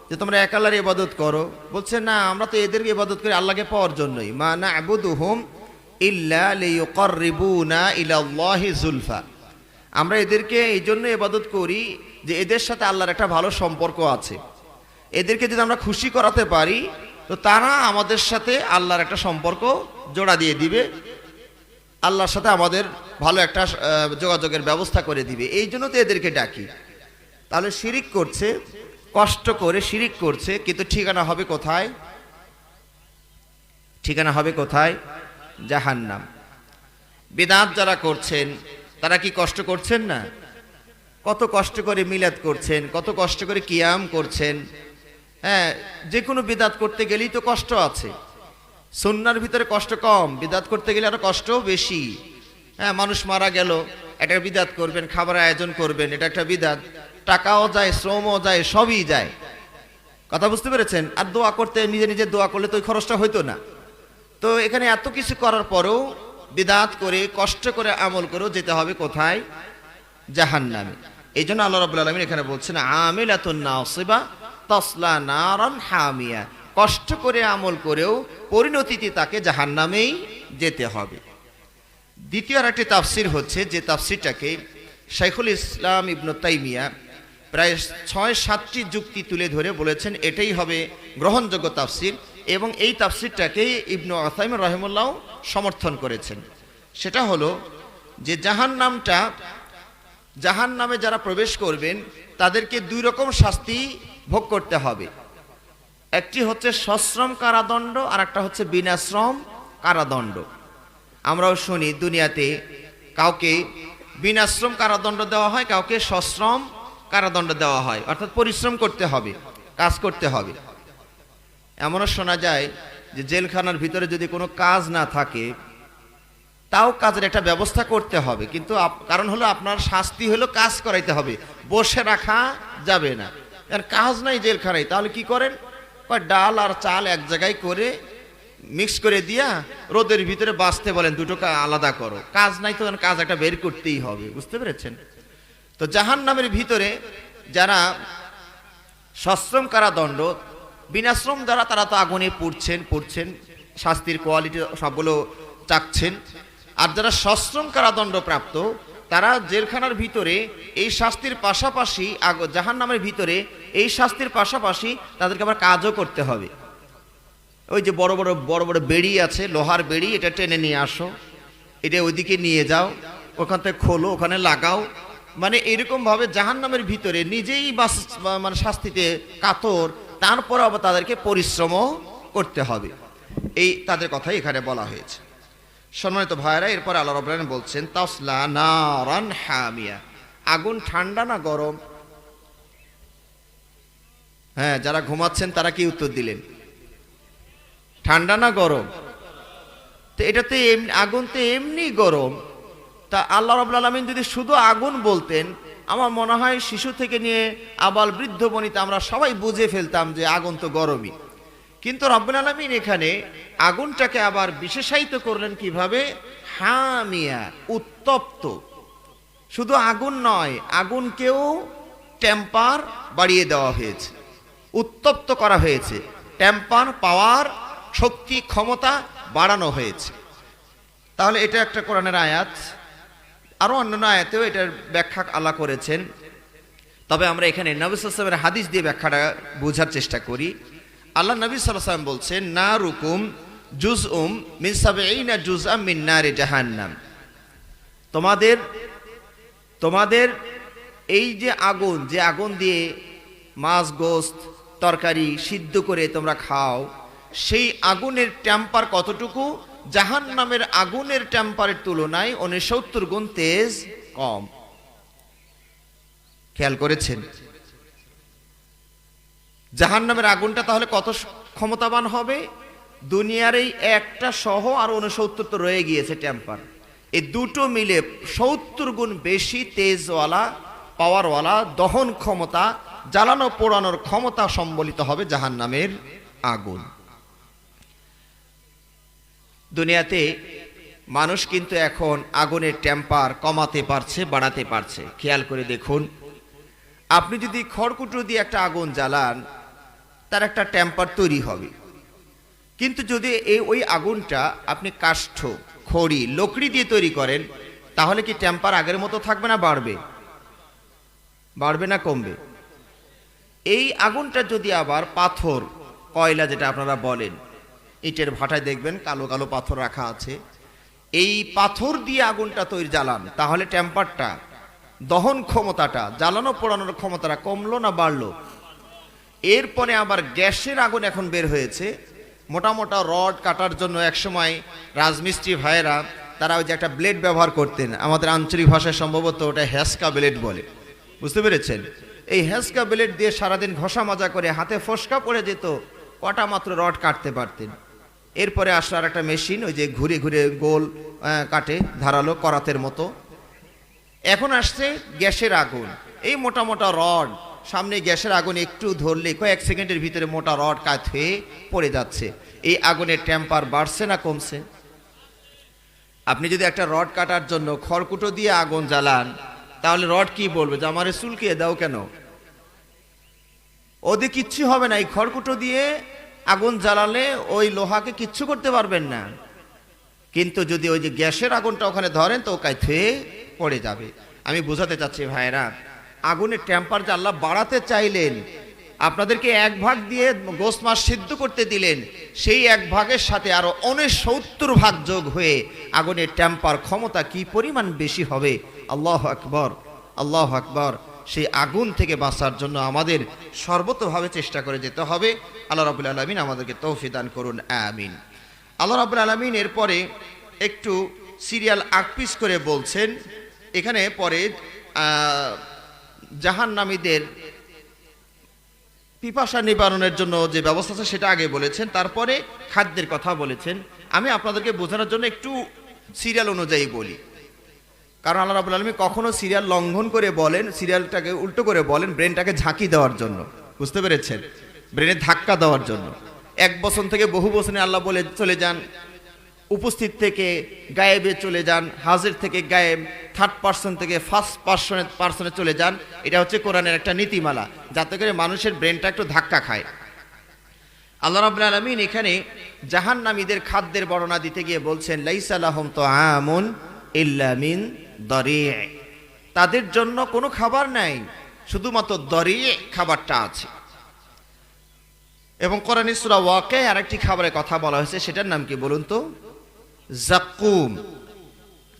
যে তোমরা এক আল্লাহর ইবাদত করো, বলছে না আমরা তো এদেরকে ইবাদত করি আল্লাহকে পাওয়ার জন্যই। মা না'বুদুহুম ইল্লা লিয়ুকাররিবুনা ইলাল্লাহি যুলফা, আমরা এদেরকে এই জন্য ইবাদত করি যে এদের সাথে আল্লাহর একটা ভালো সম্পর্ক আছে। এদেরকে যদি আমরা খুশি করাতে পারি তো তারা আমাদের সাথে আল্লাহর একটা সম্পর্ক জোড়া দিয়ে দিবে, আল্লাহর সাথে আমাদের ভালো একটা যোগাযোগের ব্যবস্থা করে দিবে, এই জন্য তো এদেরকে ডাকি। তাহলে শিরিক করছে, কষ্ট করে শিরিক করছে, কিন্তু ঠিকানা হবে কোথায়? ঠিকানা হবে কোথায়? জাহান্নাম। বিদআত যারা করছেন তারা কি কষ্ট করছেন না? কত কষ্ট করে মিলাদ করছেন, কত কষ্ট করে কিয়াম করছেন। হ্যাঁ, যে কোনো বিদআত করতে গেলেই তো কষ্ট আছে। সুন্নাহর ভিতরে কষ্ট কম, বিদআত করতে গেলে আরো কষ্ট বেশি। হ্যাঁ, মানুষ মারা গেল, একটা বিদআত করবেন, খাবার আয়োজন করবেন, এটা একটা বিদআত। টাকাও যায়, শ্রমও যায়, সবই যায়। কথা বুঝতে পেরেছেন? আর দোয়া করতে নিজে নিজে দোয়া করলে তো ওই খরচটা হইতো না। তো এখানে এত কিছু করার পরেও বিদআত করে কষ্ট করে আমল করেও যেতে হবে কোথায়? জাহান্নামে। এই জন্য আল্লাহ রাব্বুল আলামিন এখানে বলছেন আমিলাতুন নাসিবা তাসলা নারান হামিয়া, কষ্ট করে আমল করেও পরিণতিতে তাকে জাহান্নামেই যেতে হবে। দ্বিতীয় আরেকটি তাফসির হচ্ছে, যে তাফসিরটাকে শাইখুল ইসলাম ইবনে তাইমিয়া প্রায় ৬-৭টি যুক্তি তুলে ধরে বলেছেন এটাই হবে গ্রহণযোগ্য তাফসির, এবং এই তাফসিরটাকে ইবনে উসাইমিন রাহিমাহুল্লাহ সমর্থন করেছেন। সেটা হলো যে জাহান্নামে যারা প্রবেশ করবেন তাদেরকে দুই রকম শাস্তি ভোগ করতে হবে। একটি হচ্ছে সশ্রম কারাদণ্ড, আর একটা হচ্ছে বিনাশ্রম কারাদণ্ড। আমরাও শুনি দুনিয়াতে কাউকে বিনাশ্রম কারাদণ্ড দেওয়া হয়, কাউকে সশ্রম কারাদণ্ড দেওয়া হয়, অর্থাৎ পরিশ্রম করতে হবে, কাজ করতে হবে। এমনও শোনা যায় যে জেলখানার ভিতরে যদি কোনো কাজ না থাকে তাও কাজের একটা ব্যবস্থা করতে হবে, কিন্তু কারণ হলো আপনার শাস্তি হলো কাজ করাইতে হবে, বসে রাখা যাবে না। আর কাজ নাই জেলখানায়, তাহলে কি করেন? ডাল আর চাল এক জায়গায় করে মিক্স করে দিয়া রোদের ভিতরে বাঁচতে বলেন, দুটো আলাদা করো। কাজ নাই তো কাজ একটা বের করতেই হবে। বুঝতে পেরেছেন? তো জাহান্নামের ভিতরে যারা সশ্রম কারাদণ্ড, বিনাশ্রম যারা, তারা তো আগুনে পুড়ছেন, শাস্তির কোয়ালিটি সবগুলো চাকছেন। আর যারা সশ্রম কারাদণ্ড প্রাপ্ত তারা জেলখানার ভিতরে এই শাস্তির পাশাপাশি, জাহান্নামের ভিতরে এই শাস্তির পাশাপাশি তাদেরকে আবার কাজও করতে হবে। ওই যে বড় বড় বেড়ি আছে, লোহার বেড়ি, এটা টেনে নিয়ে আসো, এটা ওইদিকে নিয়ে যাও, ওখান থেকে খোলো, ওখানে লাগাও। মানে এরকম ভাবে জাহান্নামের ভিতরে নিজেই মানে শাস্তিতে কাতর, তারপর আবার তাদেরকে পরিশ্রমও করতে হবে। এই তাদের কথাই এখানে বলা হয়েছে। সম্মানিত ভাইরা, এরপর আল্লাহ রাব্বুল আলামিন বলছেন তাসলা নারান হামিয়া, আগুন ঠান্ডা না গরম? হ্যাঁ, যারা ঘুমাচ্ছেন তারা কি উত্তর দিলেন? ঠান্ডা না গরম? তো এটাতে আগুন তো এমনি গরম। তা আল্লাহ রাব্বুল আলামিন যদি শুধু আগুন বলতেন, আমার মনে হয় শিশু থেকে নিয়ে আবাল বৃদ্ধ বনিতা আমরা সবাই বুঝে ফেলতাম যে আগুন তো গরমই। কিন্তু রাব্বুল আলামিন এখানে আগুনটাকে আবার বিশেষায়িত করলেন কিভাবে? হামিয়া, উত্তপ্ত। শুধু আগুন নয়, আগুনকেও টেম্পার বাড়িয়ে দেওয়া হয়েছে, উত্তপ্ত করা হয়েছে, টেম্পার পাওয়ার, শক্তি, ক্ষমতা বাড়ানো হয়েছে। তাহলে এটা একটা কোরআনের আয়াত। আরো অন্যান্য আয়াতেও এটার ব্যাখ্যা আল্লাহ করেছেন। তবে আমরা এখানে নবী সাল্লাল্লাহু আলাইহি ওয়াসাল্লামের হাদিস দিয়ে ব্যাখ্যাটা বোঝার চেষ্টা করি। আল্লাহ নবী সাল্লাল্লাহু আলাইহি ওয়াসাল্লাম বলছেন নারুকুম জুজউম মিন সাবঈনা জুজআম মিন নারি জাহান্নাম, তোমাদের এই যে আগুন দিয়ে মাছ, গোশত, তরকারি সিদ্ধ করে তোমরা খাও, সেই আগুনের টেম্পার কতটুকু? জাহান্নামের আগুনের টেম্পারের তুলনায় 69 গুণ তেজ কম। খেয়াল করেছেন? জাহান্নামের আগুনটা তাহলে কত ক্ষমতাবান হবে? দুনিয়ার এই একটা সহ আর 69 তো রয়ে গিয়েছে টেম্পার, এই দুটো মিলে 70 গুণ বেশি তেজওয়ালা, পাওয়ারওয়ালা, দহন ক্ষমতা, জ্বালানো পোড়ানোর ক্ষমতা সম্বলিত হবে জাহান্নামের আগুন। দুনিয়াতে মানুষ কিন্তু এখন আগুনের টেম্পার কমাতে পারছে, বাড়াতে পারছে। খেয়াল করে দেখুন, আপনি যদি খড়কুটো দিয়ে একটা আগুন জ্বালান, তার একটা টেম্পার তৈরি হবে। কিন্তু যদি ওই আগুনটা আপনি কাষ্ঠ, খড়ি, লকড়ি দিয়ে তৈরি করেন, তাহলে কি টেম্পার আগের মতো থাকবে না বাড়বে? বাড়বে না কমবে? এই আগুনটা যদি আবার পাথর, কয়লা যেটা আপনারা বলেন, ইটের ভাটায় দেখবেন কালো কালো পাথর রাখা আছে, এই পাথর দিয়ে আগুনটা তৈরি জ্বালান, তাহলে টেম্পারটা, দহন ক্ষমতাটা, জ্বালানো পোড়ানোর ক্ষমতাটা কমলো না বাড়লো? এরপরে আবার গ্যাসের আগুন এখন বের হয়েছে। মোটা মোটা রড কাটার জন্য একসময় রাজমিস্ত্রি ভাইয়েরা তারা ওই যে একটা ব্লেড ব্যবহার করতেন, আমাদের আঞ্চলিক ভাষায় সম্ভবত ওটা হ্যাসকা ব্লেড বলে, বুঝতে পেরেছেন? এই হ্যাসকা ব্লেড দিয়ে সারাদিন ঘষা মাজা করে হাতে ফসকা পড়ে যেত, কটা মাত্র রড কাটতে পারতেন। এরপরে আসলো আর একটা মেশিন, ওই যে ঘুরে ঘুরে গোল কাটে, ধারালো করাতের মতো। এখন আসছে গ্যাসের আগুন, এই মোটা মোটা রড, সামনে গ্যাসের আগুন একটু ধরলে কয়েক সেকেন্ডের ভিতরে মোটা রড কাত হয়ে পড়ে যাচ্ছে। এই আগুনের টেম্পার বাড়ছে না কমছে? আপনি যদি একটা রড কাটার জন্য খড়কুটো দিয়ে আগুন জ্বালান, তাহলে রড কি বলবে যে আমারে চুলকিয়ে দাও কেন? ওদের কিচ্ছু হবে না। এই খড়কুটো দিয়ে আগুন জ্বালালে ওই লোহাকে কিচ্ছু করতে পারবেন না। কিন্তু যদি ওই যে গ্যাসের আগুনটা ওখানে ধরেন তো কাই থুয়ে পড়ে যাবে। আমি বোঝাতে চাচ্ছি ভাইরা, আগুনের টেম্পার যে আল্লাহ বাড়াতে চাইলেন, আপনাদেরকে এক ভাগ দিয়ে গোশত মাছ সিদ্ধ করতে দিলেন, সেই এক ভাগের সাথে আরো 69 ভাগ যোগ হয়ে আগুনের টেম্পার ক্ষমতা কি পরিমাণ বেশি হবে! আল্লাহু আকবার, আল্লাহু আকবার। সেই আগুন থেকে বাঁচার জন্য আমাদের সর্বতোভাবে চেষ্টা করে যেতে হবে। আল্লাহ রাব্বুল আলামিন আমাদেরকে তৌফিক দান করুন, আমিন। আল্লাহ রাব্বুল আলামিন এরপরে একটু সিরিয়াল আকপিস করে বলছেন। এখানে পরে জাহান্নামীদের পিপাসা নিবারণের জন্য যে ব্যবস্থা আছে সেটা আগে বলেছেন, তারপরে খাদ্যের কথা বলেছেন। আমি আপনাদেরকে বোঝানোর জন্য একটু সিরিয়াল অনুযায়ী বলি, কারণ আল্লাহ রাব্বুল আলামিন কখনো সিরিয়াল লঙ্ঘন করে বলেন, সিরিয়ালটাকে উল্টো করে বলেন ব্রেনটাকে ঝাঁকি দেওয়ার জন্য, বুঝতে পেরেছেন? ব্রেনে ধাক্কা দেওয়ার জন্য। এক বচন থেকে বহু বচনে আল্লাহ বলে চলে যান, উপস্থিত থেকে গায়েবে চলে যান, হাজির থেকে গায়েব, থার্ড পার্সন থেকে ফার্স্ট পার্সনে চলে যান। এটা হচ্ছে কোরআনের একটা নীতিমালা, যাতে করে মানুষের ব্রেনটা একটু ধাক্কা খায়। আল্লাহ রাব্বুল আলামিন এখানে জাহান্নামীদের খাদ্যের বর্ণনা দিতে গিয়ে বলছেন, লাইসা লাহুম তাআমুন ইল্লা মিন দরি', তাদের জন্য কোনো খাবার নাই, শুধুমাত্র দরি' খাবারটা আছে। এবং কোরআনের সূরা ওয়াকিয়ায় আরেকটি খাবারের কথা বলা হয়েছে, সেটার নাম কি বলুন তো? যাক্কুম।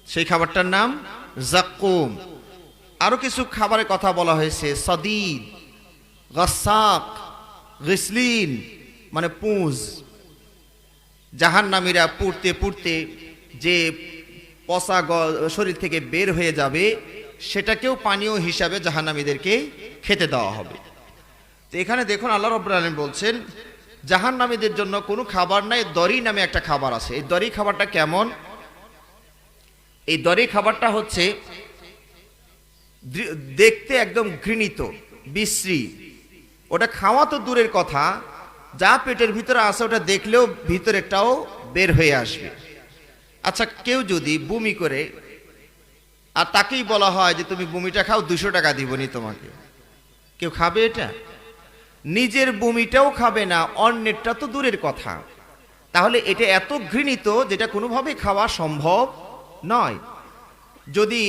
সেই খাবারটার নাম যাক্কুম। আরো কিছু খাবারের কথা বলা হয়েছে, সদিদ, গাসাক, গিসলিন, মানে পুঁজ। জাহান্নামীরা পুড়তে পুড়তে যে পচা শরীর থেকে বের হয়ে যাবে, সেটাকেও পানীয় হিসাবে জাহান্নামীদেরকে খেতে দেওয়া হবে। তো এখানে দেখুন আল্লাহ রাব্বুল আলামিন বলছেন জাহান্নামীদের জন্য কোনো খাবার নাই, দরি নামে একটা খাবার আছে। এই দরি খাবারটা কেমন? এই দরি খাবারটা হচ্ছে দেখতে একদম ঘৃণিত, বিশ্রী। ওটা খাওয়া তো দূরের কথা, যা পেটের ভিতরে আছে ওটা দেখলেও ভিতরেরটাও বের হয়ে আসবে। আচ্ছা, কেউ যদি বমি করে আর তাকেই বলা হয় যে তুমি বমিটা খাও, 200 টাকা দিবনি তোমাকে, কেউ খাবে এটা? নিজের বমিটাও খাবে না, অন্যেরটা তো দূরের কথা। তাহলে এটা এত ঘৃণিত যেটা কোনোভাবেই খাওয়া সম্ভব নয়। যদি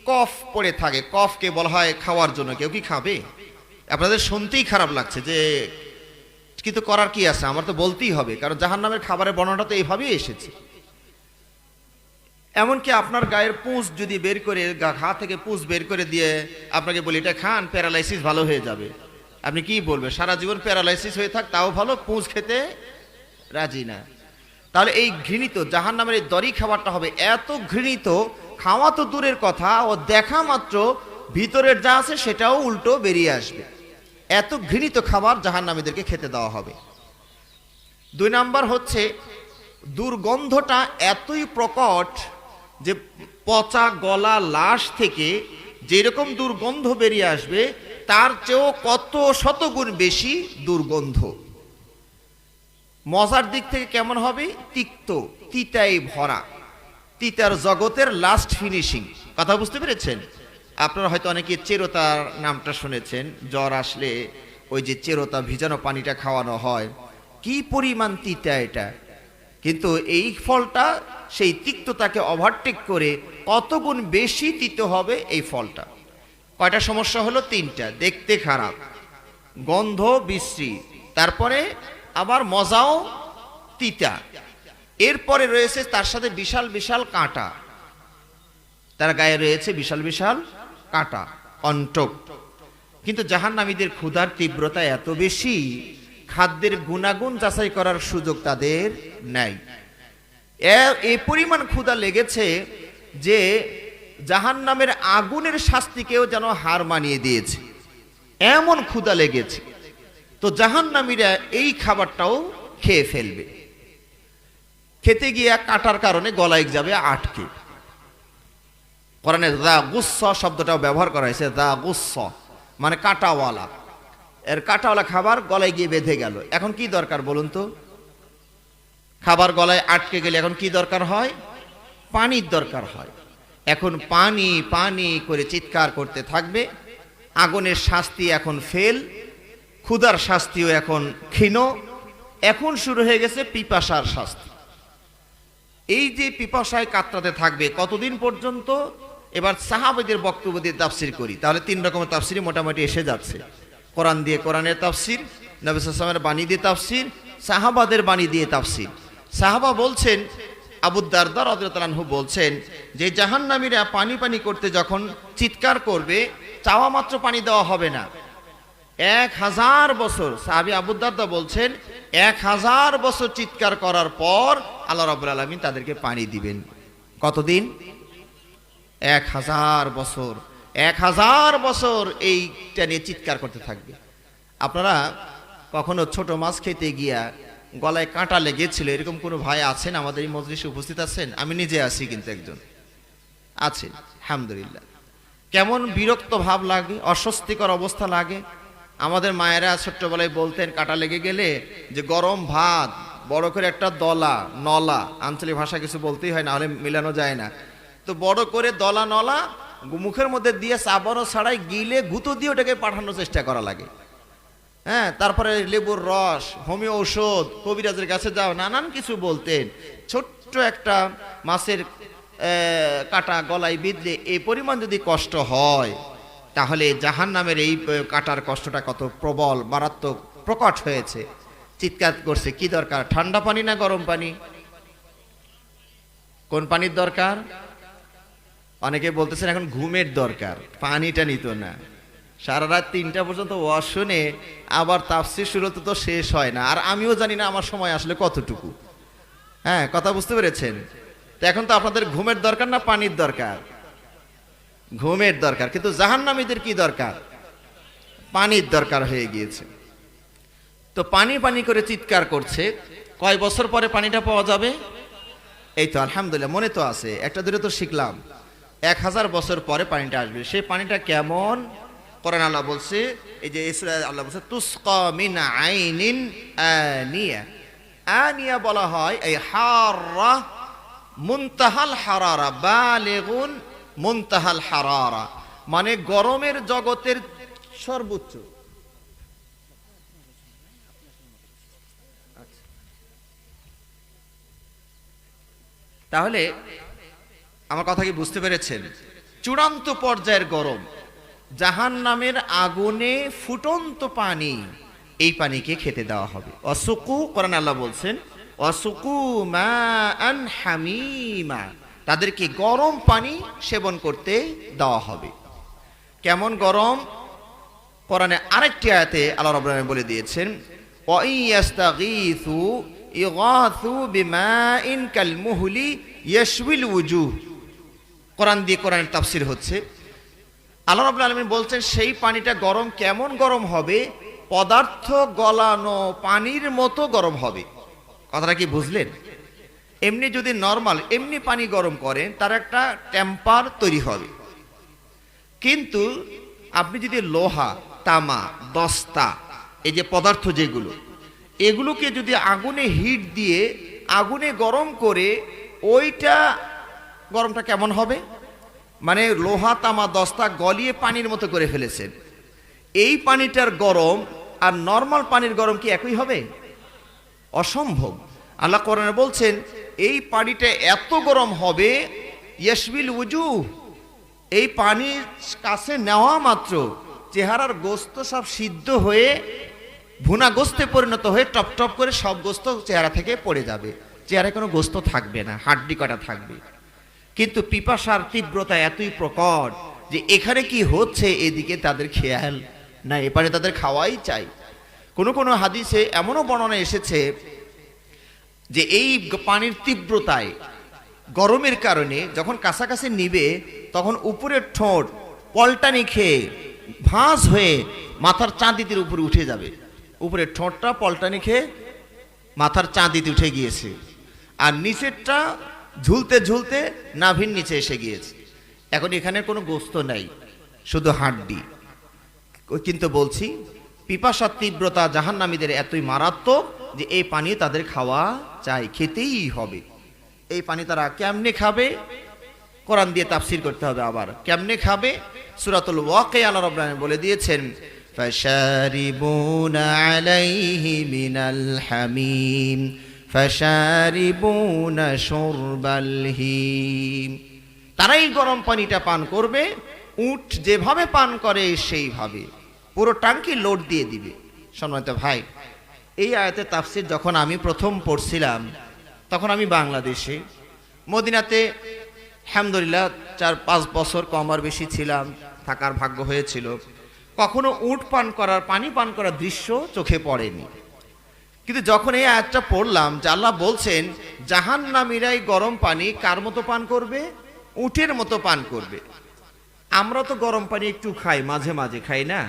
কফ পড়ে থাকে, কফকে বলা হয় খাওয়ার জন্য, কেউ কি খাবে? আপনাদের শুনতেই খারাপ লাগছে যে, কিন্তু করার কি আছে, আমার তো বলতেই হবে, কারণ জাহান্নামের খাবারের বর্ণনাটা তো এইভাবেই এসেছে। এমনকি আপনার গায়ের পুঁজ যদি বের করে, ঘা থেকে পুঁজ বের করে দিয়ে আপনাকে বলি এটা খান, প্যারালাইসিস ভালো হয়ে যাবে, আপনি কি বলবেন? সারা জীবন প্যারালাইসিস হয়ে থাক তাও ভালো, পুঁজ খেতে রাজি না। তাহলে এই ঘৃণিত জাহান্নামের এই দরি খাবারটা হবে এত ঘৃণিত, খাওয়া তো দূরের কথা, ও দেখা মাত্র ভিতরের যা আছে সেটাও উল্টো বেরিয়ে আসবে। এত ঘৃণিত খাবার জাহান্নামীদেরকে খেতে দেওয়া হবে। 2 নাম্বার হচ্ছে দুর্গন্ধটা এতই প্রকট যে পচা গলা লাশ থেকে যেরকম দুর্গন্ধ বেরিয়ে আসবে, তার চেয়েও কত শতগুণ বেশি দুর্গন্ধ। মজার দিক থেকে কেমন হবে? তিক্ত, তিতায় ভরা, তিতার জগতের লাস্ট ফিনিশিং। কথা বুঝতে পেরেছেন? আপনারা হয়তো অনেকে চেরোতার নামটা শুনেছেন, জ্বর আসলে ওই যে চেরোতা ভিজানো পানিটা খাওয়ানো হয়, কি পরিমাণ তিতা এটা, কিন্তু এই ফলটা সেই তিক্ততাকে ওভারটেক করে কত গুণ বেশি তিতো হবে এই ফলটা। কয়টা সমস্যা হলো? তিনটা। দেখতে খারাপ, গন্ধ বিশ্রী, তারপরে আবার মজাও তিতা, এরপরে রয়েছে তার সাথে বিশাল বিশাল কাঁটা, তার গায়ে রয়েছে বিশাল বিশাল কাঁটা, কণ্টক। কিন্তু জাহান্নামীদের ক্ষুধার তীব্রতা এত বেশি, খাদ্যের গুণাগুণ যাচাই করার সুযোগ তাদের নাই। এই পরিমাণ ক্ষুধা লেগেছে যে জাহান্নামের আগুনের শাস্তিকেও যেন হার মানিয়ে দিয়েছে, এমন ক্ষুধা লেগেছে। তো জাহান্নামীরা এই খাবারটাও খেয়ে ফেলবে। খেতে গিয়ে কাটার কারণে গলায় যাবে আটকে। কোরআনে দা গুস্স শব্দটাও ব্যবহার করা হয়েছে, দা গুস্স মানে কাঁটাওয়ালা। এর কাঁটাওয়ালা খাবার গলায় গিয়ে বেঁধে গেল। এখন কি দরকার বলুন তো? খাবার গলায় আটকে গেলে এখন কি দরকার হয়? পানির দরকার হয়। এখন পানি পানি করে চিৎকার করতে থাকবে। আগুনের শাস্তি এখন ফেল, ক্ষুধার শাস্তিও এখন ক্ষীণ, এখন শুরু হয়ে গেছে পিপাসার শাস্তি। এই যে পিপাসায় কাতরাতে থাকবে কতদিন পর্যন্ত? এবার সাহাবাদের বক্তব্য দিয়ে তাফসির করি, তাহলে তিন রকমের তাফসির মোটামুটি এসে যাচ্ছে। কোরআন দিয়ে কোরআনের তাফসির, নবী সাল্লাল্লাহু আলাইহি ওয়াসাল্লামের বাণী দিয়ে তাফসির, সাহাবাদের বাণী দিয়ে তাফসির। সাহাবা বলছেন, আবু দারদা রাদিয়াল্লাহু আনহু বলছেন যে জাহান্নামীরা পানি পানি করতে যখন চিৎকার করবে, চাওয়া মাত্র পানি দেওয়া হবে না। 1000 বছর, সাহাবী আবু দারদা বলছেন 1000 বছর চিৎকার করার পর আল্লাহ রাব্বুল আলামিন তাদেরকে পানি দিবেন। কতদিন? 1000 বছর। 1000 বছর এইটা নিয়ে চিৎকার করতে থাকবে। আপনারা কখনো ছোট মাছ খেতে গিয়া গলায় কাঁটা লেগেছিল, এরকম কোনো ভাই আছেন আমাদের এই মজলিসে উপস্থিত আছেন? আমি নিজে আছি, কিন্তু একজন আছে, আলহামদুলিল্লাহ। কেমন বিরক্ত ভাব লাগে, অস্বস্তিকর অবস্থা লাগে। আমাদের মায়েরা ছোট্টবেলায় বলতেন কাঁটা লেগে গেলে যে গরম ভাত, বড় করে একটা দলা নলা, আঞ্চলিক ভাষা কিছু বলতেই হয়, না হলে মিলানো যায় না, তো বড় করে দলা নলা মুখের মধ্যে দিয়ে চাবানো ছাড়াই গিলে গুঁতো দিয়ে ওটাকে পাঠানোর চেষ্টা করা লাগে। হ্যাঁ, তারপরে লেবুর রস, হোমিও ঔষধ, কবিরাজের কাছে যাও, নানান কিছু বলতেন। ছোট্ট একটা মাছের কাঁটা গলায় বিঁধলে এই পরিমাণ যদি কষ্ট হয়, তাহলে জাহান্নামের এই কাঁটার কষ্টটা কত প্রবল, মারাত্মক প্রকট হয়েছে। চিৎকার করছে। কি দরকার? ঠান্ডা পানি না গরম পানি? কোন পানির দরকার? অনেকে বলতেছেন এখন ঘুমের দরকার, পানিটা নিত না। সারা রাত 3টা পর্যন্ত ওয়াজ শুনে আবার তাফসীর শুরু তো শেষ হয় না, আর আমিও জানি না আমার সময় আসলে কতটুকু। হ্যাঁ, কথা বুঝতে পেরেছেন? তো এখন তো আপনাদের ঘুমের দরকার না পানির দরকার? ঘুমের দরকার। কিন্তু জাহান্নামীদের কি দরকার? পানির দরকার হয়ে গিয়েছে। তো পানি পানি করে চিৎকার করছে। কয় বছর পরে পানিটা পাওয়া যাবে? এই তো আলহামদুলিল্লাহ মনে তো আছে, একটা দূরে তো শিখলাম, 1000 বছর পরে পানিটা আসবে। সেই পানিটা কেমন? কোরআন আল্লাহ বলছে, এই যে সূরা আল্লাহ বলছে তুসকা মিন আইনিন আনিয়া। আনিয়া বলা হয় এই হাররা, মুনতাহাল হারারা, বালিগুন মুনতাহাল হারারা, মানে গরমের জগতের সর্বোচ্চ। তাহলে আমার কথা কি বুঝতে পেরেছেন? চূড়ান্ত পর্যায়ের গরম, জাহান্নামের আগুনে ফুটন্ত পানি, এই পানিকে খেতে দেওয়া হবে। অসুকু, কোরআন আল্লাহ বলছেন অসুকু মাআন হামিমা, তাদেরকে গরম পানি সেবন করতে দেওয়া হবে। কেমন গরম? কোরআনে আরেকটি আয়াতে আল্লাহ রাব্বুল আলামিন বলে দিয়েছেন ওয়াইয়াস্তাগীথু ইগাথু বিমাইন কালমুহলি ইয়াশউইল ওয়ুজুহ। কোরআন দিয়ে কোরআনের তাফসীর হচ্ছে। আল্লাহ রাব্বুল আলামিন বলছেন সেই পানিটা গরম। কেমন গরম হবে? পদার্থ গলানো পানির মতো গরম হবে। কথাটা কি বুঝলেন? এমনি যদি নরমাল এমনি পানি গরম করেন, তার একটা টেম্পার তৈরি হবে। কিন্তু আপনি যদি লোহা, তামা, দস্তা, এই যে পদার্থ যেগুলো, এগুলোকে যদি আগুনে হিট দিয়ে আগুনে গরম করে, ওইটা গরমটা কেমন হবে? মানে লোহা, তামা, দস্তা গলিয়ে পানির মতো করে ফেলেছেন। এই পানিটার গরম আর নর্মাল পানির গরম কি একই হবে? অসম্ভব। আল্লাহ কোরআনে বলছেন এই পানিটা এত গরম হবে, ইয়াশবিল উজুহ, এই পানির কাছে নেওয়া মাত্র চেহারার গোস্ত সব সিদ্ধ হয়ে ভুনা গোস্তে পরিণত হয়ে টপ টপ করে সব গোস্ত চেহারা থেকে পড়ে যাবে, চেহারায় কোনো গোস্ত থাকবে না, হাড্ডি কাটা থাকবে। কিন্তু পিপাসার তীব্রতা এতই প্রকট যে এখানে কি হচ্ছে এদিকে তাদের খেয়াল না, এ পানি তাদের খাওয়াই চাই। কোনো কোনো হাদিসে এমনও বর্ণনা এসেছে যে এই পানির তীব্রতায় গরমের কারণে যখন কাছাকাছি নিবে তখন উপরের ঠোঁট পলটানি খেয়ে ভাঁজ হয়ে মাথার চাঁদিতে উপরে উঠে যাবে। উপরের ঠোঁটটা পলটানি খেয়ে মাথার চাঁদিতে উঠে গিয়েছে, আর নিচেরটা ঝুলতে ঝুলতে নাভির নিচে এসে গিয়েছে। এখন এখানে কোনো গোস্ত নাই, শুধু হাড্ডি। কিন্তু বলছি পিপাসার তীব্রতা জাহান্নামীদের এতই মারাত্মক যে এই পানি তাদের খাওয়া চাই, খেতেই হবে। এই পানি তারা কেমনে খাবে? কোরআন দিয়ে তাফসীর করতে হবে। আবার কেমনে খাবে? সূরাতুল ওয়াকিয়া আল্লাহ রাব্বুল আলামিন বলে দিয়েছেন, ফাশারিবুনা আলাইহি মিনাল হামিম ফাশারিবুনা শুরবাল হিম। তারাই গরম পানিটা পান করবে, উট যেভাবে পান করে সেইভাবে পুরো ট্যাঙ্কি লোড দিয়ে দিবে। সম্মানিত ভাই, এই আয়াতের তাফসীর যখন আমি প্রথম পড়ছিলাম তখন আমি বাংলাদেশে মদিনাতে আলহামদুলিল্লাহ 4-5 বছর কম আর বেশি ছিলাম, থাকার ভাগ্য হয়েছিল। কখনো উট পান করার, পানি পান করার দৃশ্য চোখে পড়েনি। কিন্তু যখন এই আয়াতটা পড়লাম যে আল্লাহ বলছেন জাহান্নামীরাই গরম পানি কার মতো পান করবে? উটের মতো পান করবে। আমরা তো গরম পানি একটু খাই, মাঝে মাঝে খাই না?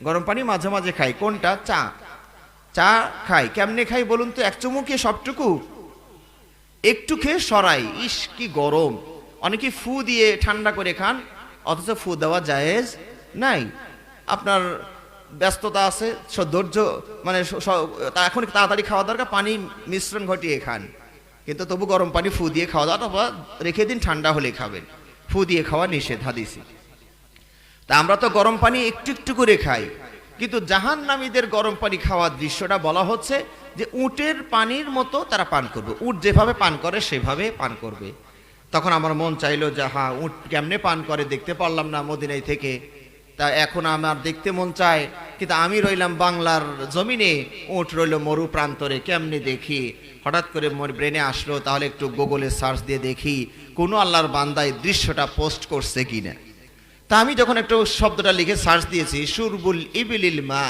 গরম পানি মাঝে মাঝে খাই। কোনটা? চা খাই। কেমনে খাই বলুন তো? এক চুমুকে সবটুকু একটু খেয়ে সরাই, ইস কি গরম। অনেকে ফু দিয়ে ঠান্ডা করে খান, অথচ ফু দেওয়া জায়েজ নাই। আপনার ব্যস্ততা আছে, ধৈর্য মানে এখন তাড়াতাড়ি খাওয়া দরকার, পানি মিশ্রণ ঘটিয়ে খান। কিন্তু তবু গরম পানি ফু দিয়ে খাওয়া দাওয়া, অথবা রেখে দিন ঠান্ডা হলে খাবেন। ফু দিয়ে খাওয়া নিষেধ হাদিসে। তা আমরা তো গরম পানি একটু একটু করে খাই, কিন্তু জাহান্নামীদের গরম পানি খাওয়ার দৃশ্যটা বলা হচ্ছে যে উটের পানির মতো তারা পান করবে। উট যেভাবে পান করে সেভাবে পান করবে। তখন আমার মন চাইলো যে হ্যাঁ, উট কেমনে পান করে দেখতে পারলাম না মদিনায় থেকে, তা এখন আমার দেখতে মন চায়। কিন্তু আমি রইলাম বাংলার জমিনে, উট রইল মরু প্রান্তরে, কেমনে দেখি? হঠাৎ করে মোর ব্রেনে আসলো তাহলে একটু গুগলে সার্চ দিয়ে দেখি কোনো আল্লাহর বান্দায় দৃশ্যটা পোস্ট করছে কিনা। তা আমি যখন একটু শব্দটা লিখে সার্চ দিয়েছি, শুরবুল ইবিলিল মা,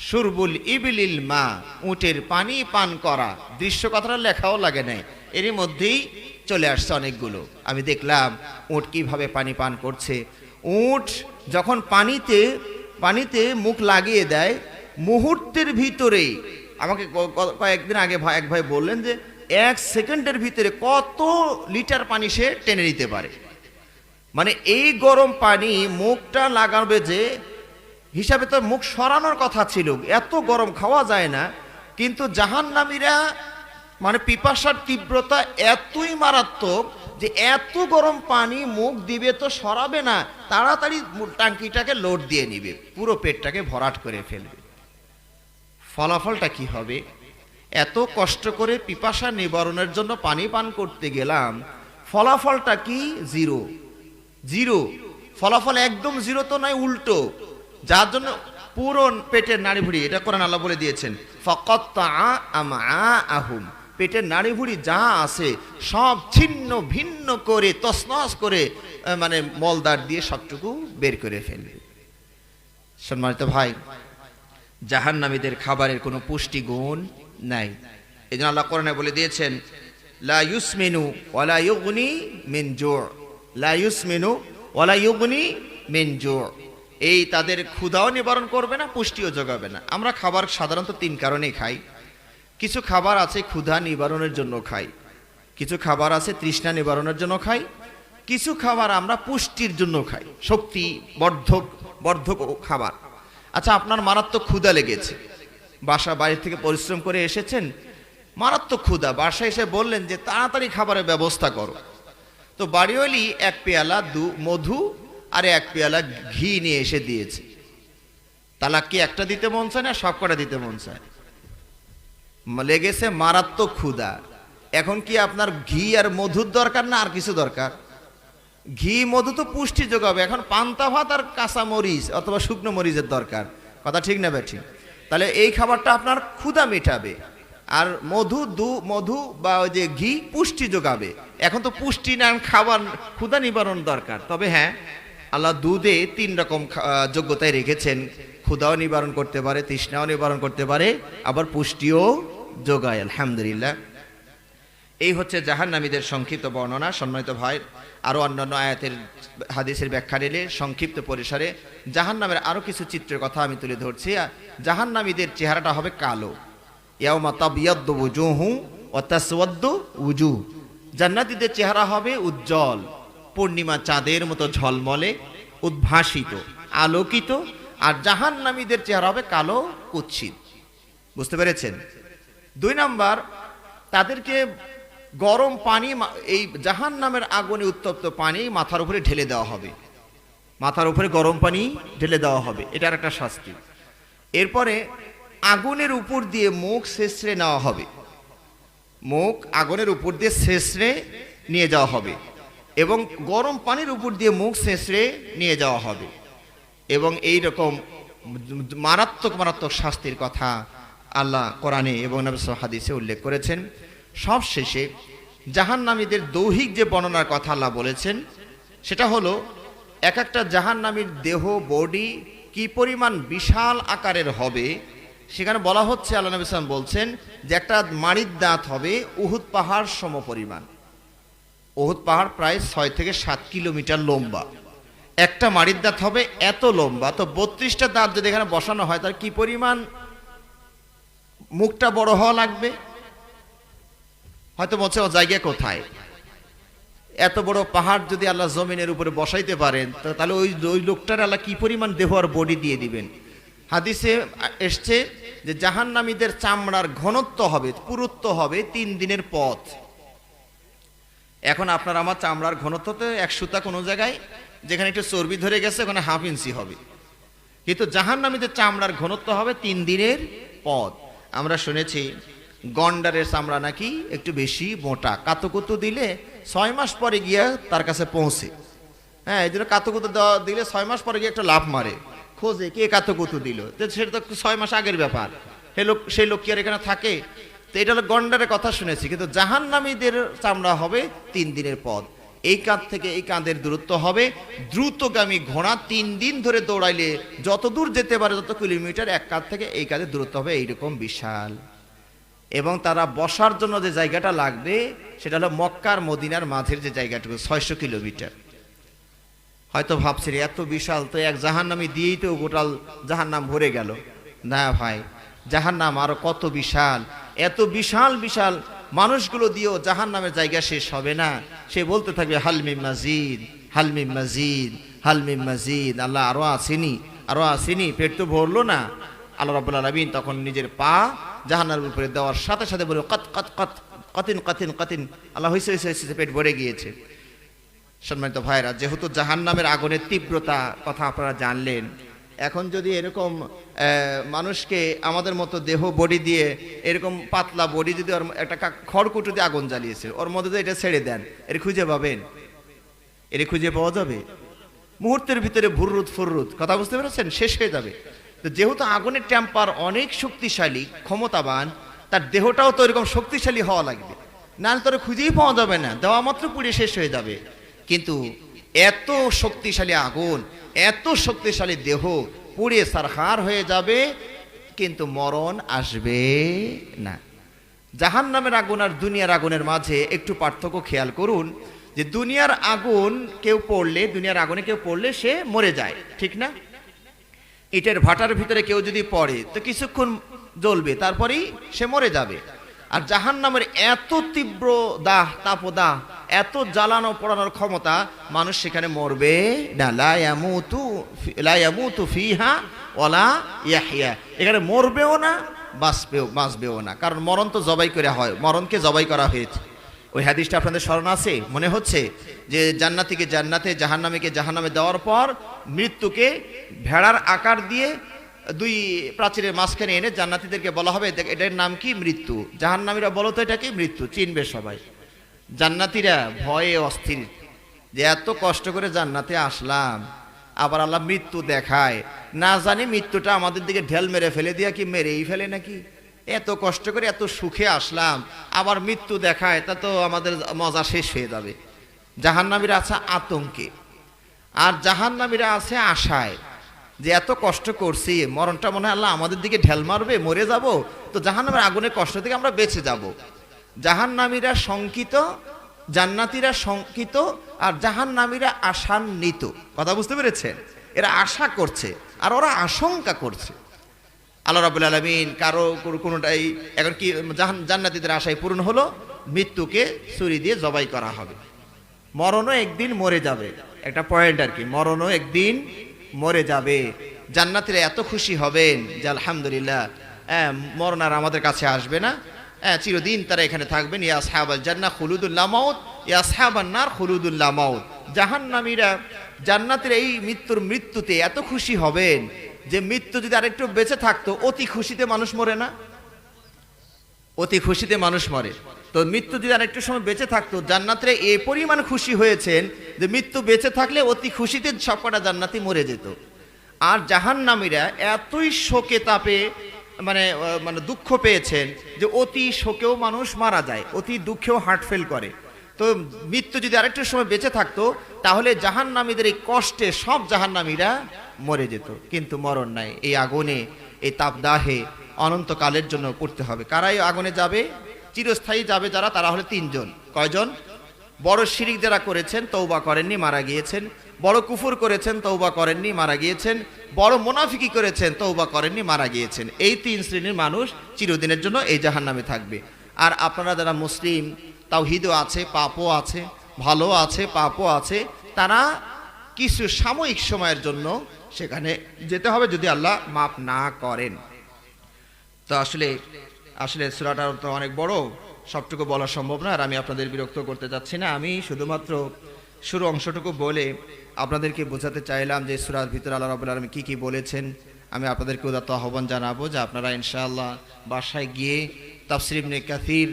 শুরবুল ইবিলিল মা, উটের পানি পান করা, দৃশ্য কথাটা লেখাও লাগে নাই, এরই মধ্যেই চলে আসছে অনেকগুলো। আমি দেখলাম উট কিভাবে পানি পান করছে। উট যখন পানিতে মুখ লাগিয়ে দেয়, মুহূর্তের ভিতরে, আমাকে কয়েকদিন আগে এক ভাই বললেন যে 1 সেকেন্ডের ভিতরে কত লিটার পানি সে টেনে নিতে পারে। মানে এই গরম পানি মুখটা লাগাবে যে হিসাবে তো মুখ সরানোর কথা ছিল, এত গরম খাওয়া যায় না। কিন্তু জাহান্নামীরা মানে পিপাসার তীব্রতা এতই মারাত্মক যে এত গরম পানি মুখ দিবে তো সরাবে না, তাড়াতাড়ি ট্যাঙ্কিটাকে লোড দিয়ে নিবে, পুরো পেটটাকে ভরাট করে ফেলবে। ফলাফলটা কি হবে? এত কষ্ট করে পিপাসা নিবারণের জন্য পানি পান করতে গেলাম, ফলাফলটা কি? জিরো। জিরো ফলাফল, একদম জিরো তো নয়, উল্টো। যার জন্য পুরো পেটের নাড়িভুড়ি, এটা কোরআন আল্লাহ বলে দিয়েছেন, ফাকাত্তা আমআআহুম, পেটের নাড়িভুড়ি যা আছে সব ছিন্ন ভিন্ন করে তছনছ করে মানে মলদার দিয়ে সবটুকু বের করে ফেলবে। সম্মানিত ভাই, জাহান্নামীদের খাবারের কোনো পুষ্টি গুণ নাই। এজন্য আল্লাহ কোরআনে বলে দিয়েছেন, লা ইউসমিনু ওয়ালা ইউগনি মিন জু', লা ইউসমিনু ওয়ালা ইউগনি মিন জু', এই তাদের ক্ষুধাও নিবারণ করবে না, পুষ্টিও যোগাবে না। আমরা খাবার সাধারণত 3 কারণেই খাই। কিছু খাবার আছে ক্ষুধা নিবারণের জন্য খাই, কিছু খাবার আছে তৃষ্ণা নিবারণের জন্য খাই, কিছু খাবার আমরা পুষ্টির জন্য খাই, শক্তি বর্ধক খাবার। আচ্ছা, আপনার মারাত্মক ক্ষুধা লেগেছে, বাইরে থেকে পরিশ্রম করে এসেছেন, মারাত্মক ক্ষুধা, বাসায় এসে বললেন যে তাড়াতাড়ি খাবারের ব্যবস্থা করো। তো বাড়িওয়ালি 1 পেয়ালা মধু আর 1 পেয়ালা ঘি নিয়ে এসে দিয়েছে। তালাক কি একটা দিতে মন চায় না সব কটা দিতে মন চায়? লেগেছে মারাত্মক ক্ষুধা। এখন কি আপনার ঘি আর মধুর দরকার না আর কিছু দরকার? ঘি মধু তো পুষ্টি যোগাবে, এখন পান্তা ভাত আর কাঁচা মরিচ অথবা শুকনো মরিচের দরকার। কথা ঠিক না ব্যাঠিক? তাহলে এই খাবারটা আপনার ক্ষুধা মেটাবে, আর মধু বা ওই যে ঘি পুষ্টি যোগাবে। এখন তো পুষ্টি না খাবার, ক্ষুধা নিবারণ দরকার। তবে হ্যাঁ, আল্লাহ দুধে 3 রকম যোগ্যতায় রেখেছেন। ক্ষুধাও নিবারণ করতে পারে, তৃষ্ণাও নিবারণ করতে পারে, আবার পুষ্টিও যোগায়। আলহামদুলিল্লাহ। এই হচ্ছে জাহান্নামীদের সংক্ষিপ্ত বর্ণনা। সম্মানিত ভাই, আরও অন্যান্য আয়াতের হাদিসের ব্যাখ্যা নিলে সংক্ষিপ্ত পরিসরে জাহান্নামের আরও কিছু চিত্রের কথা আমি তুলে ধরছি। জাহান্নামীদের চেহারাটা হবে কালো। ইয়াউমা তাবিয়াদ্দু ওয়ুজুহু ওয়া তাসওয়াদ্দু ওয়ুজুহ। জান্নাতীদের চেহারা হবে উজ্জ্বল, পূর্ণিমা চাঁদের মতো ঝলমলে, উদ্ভাসিত, আলোকিত। আর জাহান্নামীদের চেহারা হবে কালো, কুৎসিত। বুঝতে পেরেছেন? 2 নাম্বার, তাদেরকে গরম পানি, এই জাহান্নামের আগুনে উত্তপ্ত পানি মাথার উপরে ঢেলে দেওয়া হবে। মাথার উপরে গরম পানি ঢেলে দেওয়া হবে, এটার একটা শাস্তি। এরপরে আগুনের উপর দিয়ে মুখ ছেঁচড়ে নেওয়া হবে। মুখ আগুনের উপর দিয়ে ছেঁচড়ে নিয়ে যাওয়া হবে, এবং গরম পানির উপর দিয়ে মুখ ছেঁচড়ে নিয়ে যাওয়া হবে। এবং এই রকম মারাত্মক মারাত্মক শাস্তির কথা আল্লাহ কোরআনে এবং নবী হাদিসে উল্লেখ করেছেন। সব শেষে জাহান্নামীদের দৈহিক যে বর্ণনার কথা আল্লাহ বলেছেন, সেটা হলো এক একটা জাহান্নামীর দেহ, বডি কি পরিমাণ বিশাল আকারের হবে। সেখানে বলা হচ্ছে, আল্লাহ নবী সাল্লাল্লাহু আলাইহি ওয়াসাল্লাম বলছেন যে একটা মাড়ির দাঁত হবে উহুদ পাহাড় সম পরিমাণ। উহুদ পাহাড় প্রায় 6 থেকে 7 কিলোমিটার লম্বা। একটা মাড়ির দাঁত হবে এত লম্বা। তো 32টা দাঁত যদি এখানে বসানো হয়, তার কি পরিমাণ মুখটা বড় হওয়া লাগবে। হয়তো বলছে ও জায়গা কোথায়, এত বড় পাহাড় যদি আল্লাহ জমিনের উপরে বসাইতে পারেন, তাহলে ওই লোকটার আল্লাহ কি পরিমাণ দেহ আর বডি দিয়ে দিবেন। হাদিসে এসছে যে জাহান্নামীদের চামড়ার ঘনত্ব হবে, পুরুত্ব হবে 3 দিনের পথ। এখন আপনার আমার চামড়ার ঘনত্ব তো 1 সুতা কোনো জায়গায় যেখানে একটু চর্বি ধরে গেছে ওখানে 1/2 ইঞ্চি হবে, কিন্তু জাহান্নামীদের চামড়ার ঘনত্ব হবে 3 দিনের পথ। আমরা শুনেছি গন্ডারের চামড়া নাকি একটু বেশি মোটা, কাতুকুতু দিলে 6 মাস পরে গিয়ে তার কাছে পৌঁছে। হ্যাঁ, এই জন্য কাতুকুতু দিলে 6 মাস পরে গিয়ে একটা লাফ মারে, খোঁজে কে কাতুকুতু দিল। সেটা তো 6 মাস আগের ব্যাপার, সেই লোক কি আর এখানে থাকে? তো এটা হলো গন্ডারের কথা শুনেছি। কিন্তু জাহান্নামীদের চামড়া হবে 3 দিনের পথ। এই কাঁধ থেকে এই কাঁধের দূরত্ব হবে দ্রুতগামী ঘোড়া 3 দিন ধরে দৌড়াইলে যত দূর যেতে পারে, যত কিলোমিটার, এক কাঁধ থেকে এই কাঁধের দূরত্ব হবে এইরকম বিশাল। এবং তারা বসার জন্য যে জায়গাটা লাগবে সেটা হলো মক্কার মদিনার মাঝের যে জায়গাটুকু, 600 কিলোমিটার। হয়তো ভাবছেন এত বিশাল, তো এক জাহান্নামী দিয়েই তো গোটাল জাহান্নাম ভরে গেল। না ভাই, জাহান্নাম আরো কত বিশাল। এত বিশাল বিশাল মানুষগুলো দিয়েও জাহান্নামের জায়গা শেষ হবে না। সে বলতে থাকবে হালমিম মাজিদ, হালমিম মাজিদ, হালমিম মাজিদ। আল্লাহ আরো আসেনি, আরো আসেনি, পেট তো ভরলো না। আল্লাহ রাব্বুল আলামিন তখন নিজের পা জাহান্নামের উপরে দেওয়ার সাথে সাথে বলে কত কত কত কতিন কতিন কতিন, আল্লাহ হইছে হইছে হইছে, পেট ভরে গিয়েছে। সম্মানিত ভাইরা, যেহেতু জাহান্নামের আগুনের তীব্রতা কথা আপনারা জানলেন, এখন যদি এরকম মানুষকে আমাদের মতো দেহ বডি দিয়ে, এরকম পাতলা বডি যদি ওর একটা খড়কুটো দিয়ে আগুন জ্বালিয়েছে, ওর মধ্যে এটা ছেড়ে দেন, এর খুঁজে পাবেন? এর খুঁজে পাওয়া যাবে? মুহূর্তের ভিতরে ভুররুত ফুররুত, কথা বুঝতে পেরেছেন, শেষ হয়ে যাবে। তো যেহেতু আগুনের টেম্পার অনেক শক্তিশালী, ক্ষমতাবান, তার দেহটাও তো এরকম শক্তিশালী হওয়া লাগবে, নাহলে তোর খুঁজেই পাওয়া যাবে না, দেওয়া মাত্র পুড়ে শেষ হয়ে যাবে। কিন্তু এত শক্তিশালী আগুন, এত শক্তিশালী দেহ পুড়ে সারখার হয়ে যাবে, কিন্তু মরণ আসবে না। জাহান্নামের আগুন আর দুনিয়ার আগুনের মাঝে একটু পার্থক্য খেয়াল করুন, যে দুনিয়ার আগুন কেউ পড়লে, দুনিয়ার আগুনে কেউ পড়লে সে মরে যায়, ঠিক না? ইটের ভাটার ভিতরে কেউ যদি পড়ে তো কিছুক্ষণ জ্বলবে, তারপরেই সে মরে যাবে। আর জাহান্নামের এত তীব্র দাহ, তাপদাহ, এত জ্বালানো পড়ানোর ক্ষমতা, মানুষ সেখানে মরবে না। লা ইয়ামুতু ফিহা ওয়ালা ইয়াহইয়া, এখানে মরবেও না, বাঁচবেও না, কারণ মরণ তো জবাই করে হয়, মরণকে জবাই করা হয়েছে। ওই হাদিসটা আপনাদের স্মরণ আছে মনে হচ্ছে, যে জান্নাতীকে জান্নাতে, জাহান্নামীকে জাহান্নামে দেওয়ার পর মৃত্যুকে ভেড়ার আকার দিয়ে দুই প্রাচীরের মাঝখানে এনে জান্নাতীদেরকে বলা হবে এটার নাম কি? মৃত্যু। জাহান্নামীরা বলো তো এটা কি? মৃত্যু। চিনবে সবাই। জান্নাতীরা ভয়ে অস্থির যে এত কষ্ট করে জান্নাতে আসলাম, আবার আল্লাহ মৃত্যু দেখায়, না জানি মৃত্যুটা আমাদের দিকে ঢেল মেরে ফেলে দিয়া কি মেরেই ফেলে নাকি। এত কষ্ট করে এত সুখে আসলাম, আবার মৃত্যু দেখায়, তা তো আমাদের মজা শেষ হয়ে যাবে। জাহান্নামীরা আছে আতঙ্কে, আর জাহান্নামীরা আছে আশায় যে এত কষ্ট করছি, মরণটা মনে হয় আল্লাহ আমাদের দিকে ঢেল মারবে, মরে যাব, তো জাহান্নামের আগুনের কষ্ট থেকে আমরা বেঁচে যাব। জাহান্নামীরা শঙ্কিত, জান্নাতীরা শঙ্কিত, আর জাহান্নামীরা আশান্বিত। কথা বুঝতে পেরেছেন? এরা আশা করছে আর ওরা আশঙ্কা করছে। আল্লাহ রাব্বুল আলামিন কারো কোনোটাই এখন কি জান্নাতীদের আশায় পূরণ হলো, মৃত্যুকে ছুরি দিয়ে জবাই করা হবে। মরণও একদিন মরে যাবে, একটা পয়েন্ট আর কি, মরণও একদিন মরে যাবে। জান্নাতীরা এত খুশি হবেন যে আলহামদুলিল্লাহ, মরণ আর আমাদের কাছে আসবে না, চিরদিন তারা এখানে থাকবেন। ইয়া আসহাবাল জান্নাহ খুলুদুল লা মাউত, ইয়া আসহাবান নার খুলুদুল লা মাউত। জাহান্নামীরা জান্নাতের এই মৃত্যুতে এত খুশি হবেন যে মৃত্যু যদি আরেকটু বেঁচে থাকতো, অতি খুশিতে মানুষ মরে না? অতি খুশিতে মানুষ মরে। তো মৃত্যু যদি আরেকটু সময় বেঁচে থাকতো, জান্নাতীরা এই পরিমাণ খুশি হয়েছেন যে মৃত্যু বেঁচে থাকলে অতি খুশিতে সবকটা জান্নাতি মরে যেত। আর জাহান্নামীরা এতই শোকে তাপে মানে মানে দুঃখ পেয়েছেন যে অতি শোকেও মানুষ মারা যায়, অতি দুঃখেও হার্ট ফেল করে। তো মৃত্যু যদি আরেকটু সময় বেঁচে থাকতো, তাহলে জাহান্নামীদের এই কষ্টে সব জাহান্নামীরা মরে যেত। কিন্তু মরণ নাই, এই আগুনে, এই তাপদাহে অনন্তকালের জন্য পড়তে হবে। কারাই আগুনে যাবে? চিরস্থায়ী যাবে যারা, তারা হলো তিনজন। কয়জন? বড় শিরিক যারা করেছেন, তওবা করেননি, মারা গিয়েছেন। বড় কুফর করেছেন, তওবা করেননি, মারা গিয়েছেন। বড় মুনাফিকি করেছেন, তওবা করেননি, মারা গিয়েছেন। এই তিন শ্রেণীর মানুষ চিরদিনের জন্য এই জাহান্নামে থাকবে। আর আপনারা যারা মুসলিম, তাওহীদও আছে, পাপও আছে, ভালো আছে, পাপও আছে, তারা কিছু সাময়িক সময়ের জন্য সেখানে যেতে হবে যদি আল্লাহ মাফ না করেন। তো আসলে সূরাটা তো অনেক বড়, সবটুকু বলা সম্ভব না, আর আমি আপনাদের বিরক্ত করতে যাচ্ছি না। আমি শুধুমাত্র শুরু অংশটুকু বলে আপনাদেরকে বোঝাতে চাইলাম যে সূরার ভিতরে আল্লাহ রাব্বুল আলামিন কি কি বলেছেন। আমি আপনাদেরকে উদাত্ত আহ্বান জানাবো যে আপনারা ইনশাআল্লাহ বাসায় গিয়ে তাফসীর ইবনে কাসির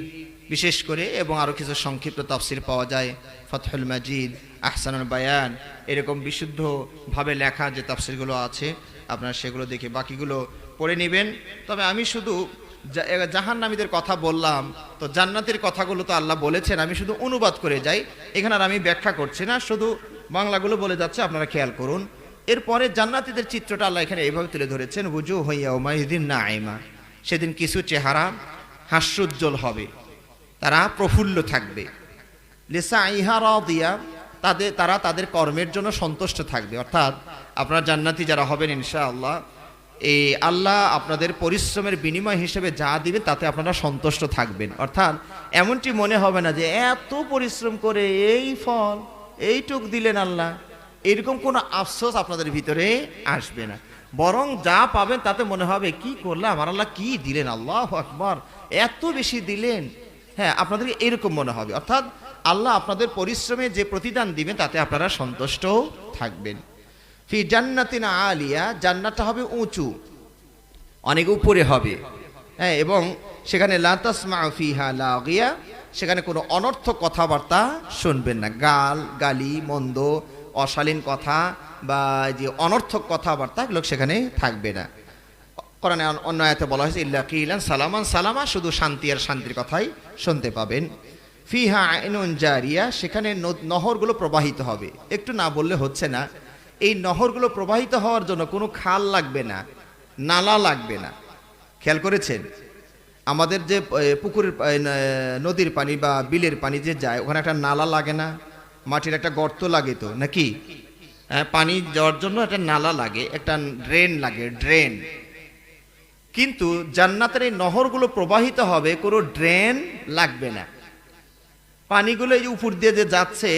বিশেষ করে, এবং আরও কিছু সংক্ষিপ্ত তাফসীর পাওয়া যায়, ফাতহুল মাজিদ, আহসানুল বায়ান, এরকম বিশুদ্ধভাবে লেখা যে তাফসীরগুলো আছে, আপনারা সেগুলো দেখে বাকিগুলো পড়ে নেবেন। তবে আমি শুধু জাহান্নামীদের কথা বললাম, তো জান্নাতের কথাগুলো তো আল্লাহ বলেছেন, আমি শুধু অনুবাদ করে যাই, এখানে আর আমি ব্যাখ্যা করছি না, শুধু বাংলাগুলো বলে যাচ্ছে, আপনারা খেয়াল করুন। এরপরে জান্নাতীদের চিত্রটা আল্লাহ এখানে এইভাবে তুলে ধরেছেন, ওয়ুজুহু ইয়াওমাইযিন নাঈমা, সেদিন কিছু চেহারা হাস্যোজ্জ্বল হবে, তারা প্রফুল্ল থাকবে। লিসাইহা রাদিয়া, তারা তাদের কর্মের জন্য সন্তুষ্ট থাকবে। অর্থাৎ আপনারা জান্নাতি যারা হবেন ইনশাআল্লাহ, এই আল্লাহ আপনাদের পরিশ্রমের বিনিময় হিসেবে যা দিবেন তাতে আপনারা সন্তুষ্ট থাকবেন। অর্থাৎ এমনটি মনে হবে না যে এত পরিশ্রম করে এই ফল এইটুক দিলেন আল্লাহ, এরকম কোনো আফসোস আপনাদের ভিতরে আসবে না। বরং যা পাবেন তাতে মনে হবে কি করলাম, আমার আল্লাহ কি দিলেন, আল্লাহু আকবার, এত বেশি দিলেন। হ্যাঁ, আপনাদের এরকম মনে হবে। অর্থাৎ আল্লাহ আপনাদের পরিশ্রমে যে প্রতিদান দিবেন তাতে আপনারা সন্তুষ্ট থাকবেন। ফি জান্নাতিন আলিয়া, জান্নাতটা হবে উঁচু, অনেক উপরে হবে। হ্যাঁ, এবং সেখানে লা তাসমাউ ফিহা লাগিয়া, সেখানে কোনো অনর্থক কথাবার্তা শুনবেন না, গালি মন্দ অশালীন কথা বা যে অনর্থক কথাবার্তা, এগুলো সেখানে থাকবে না। কোরআনে অন্য আয়াতে বলা হয়েছে ইল্লা কিলান সালামান সালামা, শুধু শান্তি আর শান্তির কথাই শুনতে পাবেন। ফিহা আইনুন জারিয়া, সেখানে নহরগুলো প্রবাহিত হবে। একটু না বললে হচ্ছে না, এই নহরগুলো প্রবাহিত হওয়ার জন্য কোনো খাল লাগবে না, নালা লাগবে না। খেয়াল করেছেন? আমাদের যে পুকুরের নদীর পানি বা বিলের পানি যে যায়, ওখানে একটা নালা লাগে না, মাটির একটা গর্ত লাগে তো নাকি? পানি যাওয়ার জন্য একটা নালা লাগে, একটা ড্রেন লাগে, ড্রেন। কিন্তু জান্নাতের এই নহরগুলো প্রবাহিত হবে, কোনো ড্রেন লাগবে না। পানিগুলো এই যে উপর দিয়ে যে যাচ্ছে,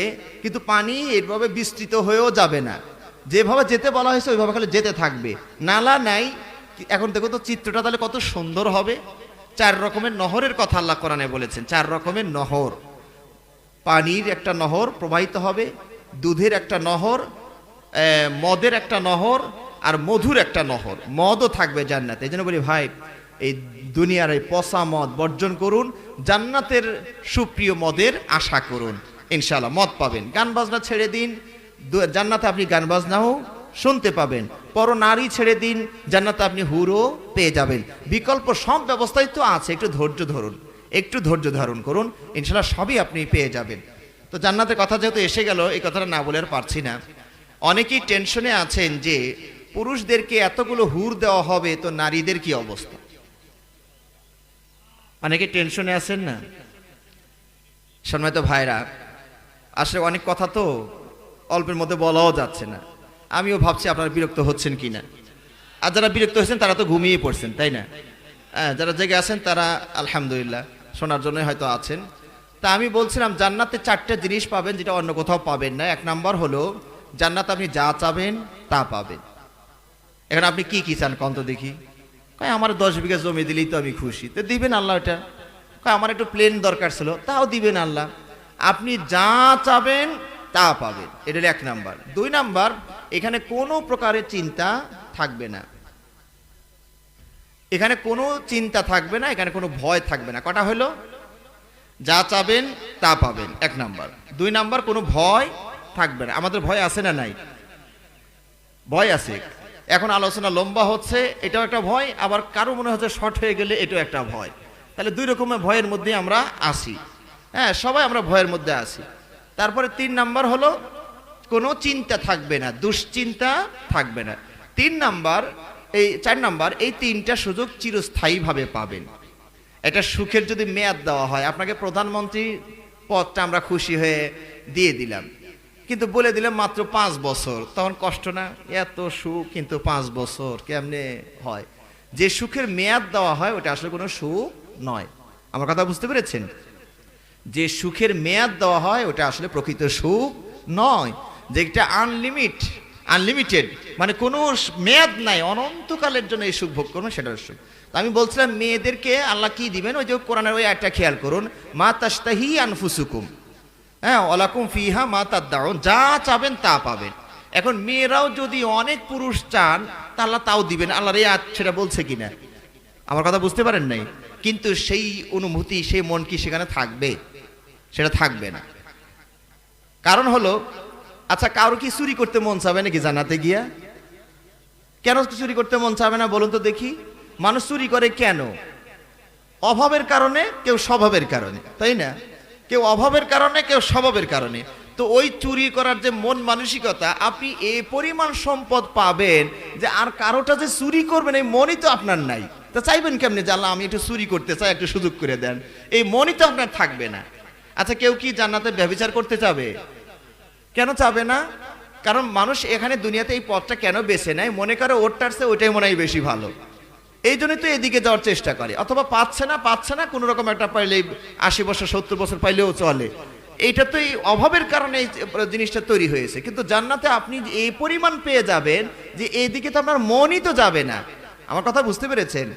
কিন্তু পানি এইভাবে বিস্তৃত হয়েও যাবে না, যেভাবে যেতে বলা হয়েছে ওইভাবে খালি যেতে থাকবে, নালা নাই। এখন দেখো তো চিত্রটা তাহলে কত সুন্দর হবে। 4 রকমের নহরের কথা আল্লাহ কোরআনে বলেছেন, 4 রকমের নহর। পানির একটা নহর প্রবাহিত হবে, দুধের একটা নহর, মদের একটা নহর, আর মধুর একটা নহর, মদও থাকবে জান্নাতে। এই জন্য বলি ভাই, এই দুনিয়ার এই পচা মদ বর্জন করুন, জান্নাতের সুপ্রিয় মদের আশা করুন, ইনশাআল্লাহ মদ পাবেন। গান বাজনা ছেড়ে দিন, জান্নাতে আপনি গান বাজনাও শুনতে পাবেন। পর নারী ছেড়ে দিন, জান্নাতে আপনি হুরও পেয়ে যাবেন। বিকল্প সব ব্যবস্থাই তো আছে, একটু ধৈর্য ধরুন, একটু ধৈর্য ধারণ করুন, ইনশাআল্লাহ সবই আপনি পেয়ে যাবেন। তো জান্নাতের কথা যেহেতু এসে গেল, এই কথাটা না বলে আর পারছি না। অনেকেই টেনশনে আছেন যে পুরুষদেরকে এতগুলো হুর দেওয়া হবে, তো নারীদের কি অবস্থা? অনেকে টেনশনে আছেন না? সম্মানিত ভাইরা, আসলে অনেক কথা তো অল্পের মধ্যে বলাও যাচ্ছে না। আমিও ভাবছি আপনারা বিরক্ত হচ্ছেন কিনা। আর যারা বিরক্ত হয়েছেন তারা তো ঘুমিয়ে পড়ছেন, তাই না? যারা জেগে আছেন তারা আলহামদুলিল্লাহ শোনার জন্য হয়তো আছেন। তা আমি বলছিলাম জান্নাতে 4টে জিনিস পাবেন যেটা অন্য কোথাও পাবেন না। 1 নাম্বার হলো জান্নাতে আপনি যা চাবেন তা পাবেন। এখন আপনি কি কি চান কন্ত দেখি? কয় আমার 10 বিঘা জমি দিলেই তো আমি খুশি। তো দিবেন আল্লাহ এটা। কয় আমার একটু প্লেন দরকার ছিল, তাও দিবেন আল্লাহ। আপনি যা চাবেন তা পাবেন, এটা হলো 1 নাম্বার। 2 নাম্বার, এখানে কোনো প্রকারের চিন্তা থাকবে না, এখানে কোনো চিন্তা থাকবে না, এখানে কোনো ভয় থাকবে না। কটা হলো? যা চাবেন তা পাবেন, 1 নাম্বার। 2 নাম্বার, কোনো ভয় থাকবে না। আমাদের ভয় আছে না নাই? ভয় আছে। এখন আলোচনা লম্বা হচ্ছে, এটাও একটা ভয়, আবার কারো মনে হচ্ছে শর্ট হয়ে গেলে এটাও একটা ভয়। তাহলে 2 রকমের ভয়ের মধ্যে আমরা আসি। হ্যাঁ, সবাই আমরা ভয়ের মধ্যে আসি। তারপরে 3 নাম্বার হলো কোনো চিন্তা থাকবে না, দুশ্চিন্তা থাকবে না। 3 নাম্বার, এই 4 নাম্বার, এই 3টা সুযোগ চিরস্থায়ীভাবে পাবেন। এটা সুখের যদি মেয়াদ দেওয়া হয়, আপনাকে প্রধানমন্ত্রী পদটা আমরা খুশি হয়ে দিয়ে দিলাম, কিন্তু বলে দিলাম মাত্র 5 বছর, তখন কষ্ট না? এত সুখ, কিন্তু 5 বছর কেমনে হয়? যে সুখের মেয়াদ দেওয়া হয় ওটা আসলে কোনো সুখ নয়। আমার কথা বুঝতে পেরেছেন? যে সুখের মেয়াদ দেওয়া হয় ওটা আসলে প্রকৃত সুখ নয়। যেটা আনলিমিটেড, মানে কোনো মেয়াদ নাই, অনন্তকালের জন্য এই সুখ ভোগ করুন, সেটার সুখ। আমি বলছিলাম মেয়েদেরকে আল্লাহ কি দিবেন, ওই যে কোরআনের ওই আয়াতটা খেয়াল করুন, মা তাশতাহি আনফুসুকুম, হ্যাঁ, ওয়ালাকুম ফিহা মা তাদদাউন, যা চাবেন তা পাবেন। এখন মেয়েরাও যদি অনেক পুরুষ চান তা আল্লাহ তাও দিবেন। আল্লাহর এই আয়াত সেটা বলছে কিনা? আমার কথা বুঝতে পারেন নাই? কিন্তু সেই অনুভূতি, সেই মন কি সেখানে থাকবে? সেটা থাকবে না। কারণ হলো, আচ্ছা কারো কি চুরি করতে মন চাবে নাকি জান্নাতে গিয়া? কেন চুরি করতে মন চাবে না বলুন তো দেখি? মানুষ চুরি করে কেন? অভাবের কারণে, কেউ স্বভাবের কারণে, তাই না? কেউ অভাবের কারণে, কেউ স্বভাবের কারণে। তো ওই চুরি করার যে মন মানসিকতা, আপনি এই পরিমাণ সম্পদ পাবেন যে আর কারোটা যে চুরি করবেন এই মনই তো আপনার নাই। তা চাইবেন কেমনে যে আল্লাহ আমি একটু চুরি করতে চাই, একটু সুযোগ করে দেন? এই মনই তো আপনার থাকবে না। আচ্ছা কেউ কি জান্নাতে ব্যভিচার করতে চাবে? কেন চাবে না? কারণ মানুষ এখানে দুনিয়াতে এই পথটা কেন বেছে নেয়? মনে করে ওরটার চেয়ে ওইটাই মনে হয় বেশি ভালো, এই জন্যই তো এদিকে যাওয়ার চেষ্টা করে। অথবা পাচ্ছে না, কোনো রকম একটা পাইলেই 80 বছর 70 বছর পাইলেও চলে। এইটা তো এই অভাবের কারণে এই জিনিসটা তৈরি হয়েছে। কিন্তু জান্নাতে আপনি এই পরিমাণ পেয়ে যাবেন যে এইদিকে তো আপনার মনই তো যাবে না। আমার কথা বুঝতে পেরেছেন?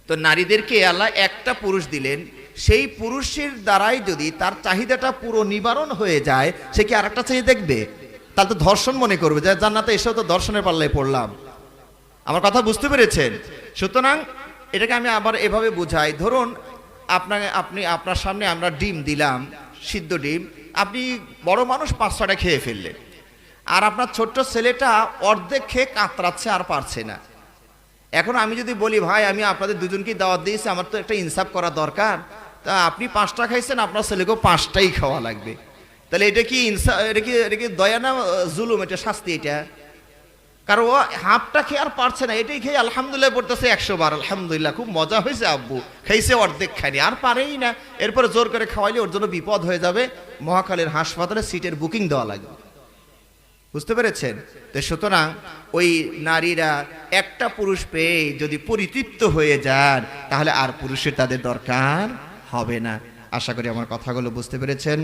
তো নারীদেরকে আল্লাহ একটা পুরুষ দিলেন, সেই পুরুষের দ্বারাই যদি তার চাহিদাটা পুরো নিবারণ হয়ে যায়, সে কি আরেকটা চাহিদা দেখবে? তাহলে তো ধর্ষণ মনে করবে, যে জান্নাতে এসেও তো ধর্ষণের পাল্লায় পড়লাম। আমার কথা বুঝতে পেরেছেন? সুতরাং এটাকে আমি আবার এভাবে বুঝাই। ধরুন আপনার সামনে আমরা ডিম দিলাম, সিদ্ধ ডিম, আপনি বড় মানুষ 5-6টা খেয়ে ফেললেন, আর আপনার ছোট্ট ছেলেটা অর্ধেক খেয়ে কাতরাচ্ছে, আর পারছে না। এখন আমি যদি বলি ভাই আমি আপনাদের দুজনকেই দাওয়াত দিয়েছি, আমার তো একটা ইনসাফ করা দরকার, তা আপনি 5টা খাইছেন, আপনার ছেলেকেও 5টাই খাওয়া লাগবে, তাহলে এটা কি ইনসাফ? এটা কি দয়া না জুলুম? এটা শাস্তি এটা। কারণ ও হাফটা খেয়ে আর পারছে না, এটাই খেয়ে আলহামদুলিল্লাহ পড়তেছে 100 বার, আলহামদুলিল্লাহ খুব মজা হয়েছে আব্বু, খাইছে, অর্ধেক খায়নি, আর পারেই না। এরপরে জোর করে খাওয়াইলে ওর জন্য বিপদ হয়ে যাবে, মহাখালীর হাসপাতালে সিটের বুকিং দেওয়া লাগবে। বুঝতে পেরেছেন? তো সুতরাং ওই নারীরা একটা পুরুষ পেয়ে যদি পরিতৃপ্ত হয়ে যান, তাহলে আর পুরুষের তাদের দরকার হবে না। আশা করি আমার কথাগুলো বুঝতে পেরেছেন।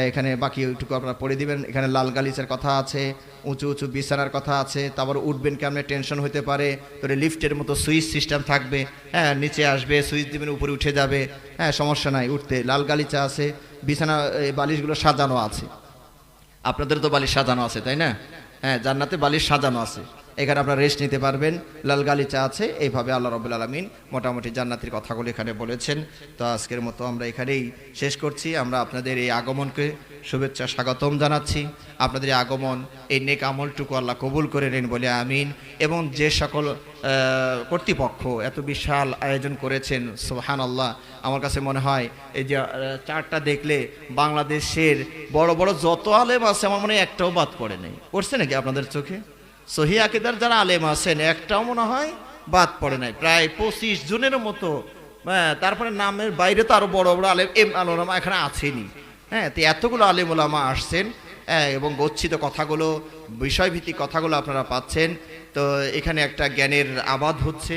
এখানে বাকি ওইটুকু আপনারা পড়ে দিবেন। এখানে লাল গালিচার কথা আছে, উঁচু উঁচু বিছানার কথা আছে, তারপর উঠবেন কেমন টেনশন হতে পারে, তোরে লিফটের মতো সুইচ সিস্টেম থাকবে, হ্যাঁ, নিচে আসবে, সুইচ দিবেন, উপরে উঠে যাবে, হ্যাঁ, সমস্যা নাই উঠতে। লাল গালিচা আছে, বিছানা বালিশগুলো সাজানো আছে। আপনাদের তো বালিশ সাজানো আছে, তাই না? হ্যাঁ, জান্নাতে বালিশ সাজানো আছে। এখানে আপনারা রেস্ট নিতে পারবেন, লাল গালিচা আছে। এইভাবে আল্লাহ রাব্বুল আলামিন মোটামুটি জান্নাতের কথাগুলো এখানে বলেছেন। তো আজকের মতো আমরা এখানেই শেষ করছি। আমরা আপনাদের এই আগমনকে শুভেচ্ছা স্বাগতম জানাচ্ছি। আপনাদের এই আগমন, এই নেক আমলটুকু আল্লাহ কবুল করে নেন বলে আমিন। এবং যে সকল কর্তৃপক্ষ এত বিশাল আয়োজন করেছেন, সুবহানাল্লাহ, আমার কাছে মনে হয় এই যে চারটা দেখলে বাংলাদেশের বড় বড় যত আলেম আছে আমার মনে হয় একটাও বাদ পড়ে নেই। পড়ছে নাকি আপনাদের চোখে? সহিহ আকীদার যারা আলেম আছেন একটাও মনে হয় বাদ পড়ে নাই, প্রায় 25 জনের মতো। হ্যাঁ, তারপরে নামের বাইরে তো আরো বড় বড় আলেম ওলামা এখানে আছেনই। হ্যাঁ, তো এতগুলো আলেম ওলামা আসছেন, এবং গচ্ছিত কথাগুলো, বিষয়ভিত্তিক কথাগুলো আপনারা পাচ্ছেন। তো এখানে একটা জ্ঞানের আবাদ হচ্ছে,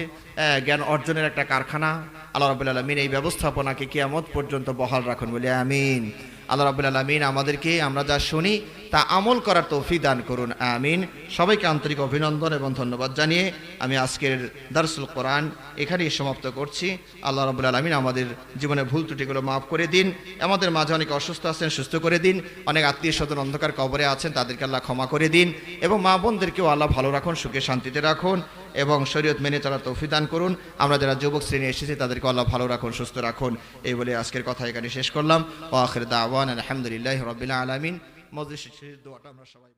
জ্ঞান অর্জনের একটা কারখানা। আল্লাহ রাব্বুল আলামিন এই ব্যবস্থাপনাকে কিয়ামত পর্যন্ত বহাল রাখুন বলে আমিন। আল্লাহ রাব্বুল আলামিন আমাদেরকে আমরা যা শুনি তা আমল করার তৌফিক দান করুন, আমিন। সবাইকে আন্তরিক অভিনন্দন এবং ধন্যবাদ জানিয়ে আমি আজকের দারসুল কোরআন এখানেই সমাপ্ত করছি। আল্লাহ রাব্বুল আলামিন আমাদের জীবনের ভুল ত্রুটিগুলো মাফ করে দিন। আমাদের মাঝে অনেক অসুস্থ আছেন, সুস্থ করে দিন। অনেক আত্মীয় স্বজন অন্ধকার কবরে আছেন, তাদেরকে আল্লাহ ক্ষমা করে দিন। এবং মা বোনদেরকেও আল্লাহ ভালো রাখুন, সুখে শান্তিতে রাখুন এবং শরীয়ত মেনে চলার তৌফিক দান করুন। আমরা যারা যুবক শ্রেণী এসেছি তাদেরকে আল্লাহ ভালো রাখুন, সুস্থ রাখুন। এই বলে আজকের কথা এখানে শেষ করলাম। ওয়া আখির দাওয়ানা আলহামদুলিল্লাহি রাব্বিল আলামিন। মজলিসের শেষ দোয়াটা আমরা সবাই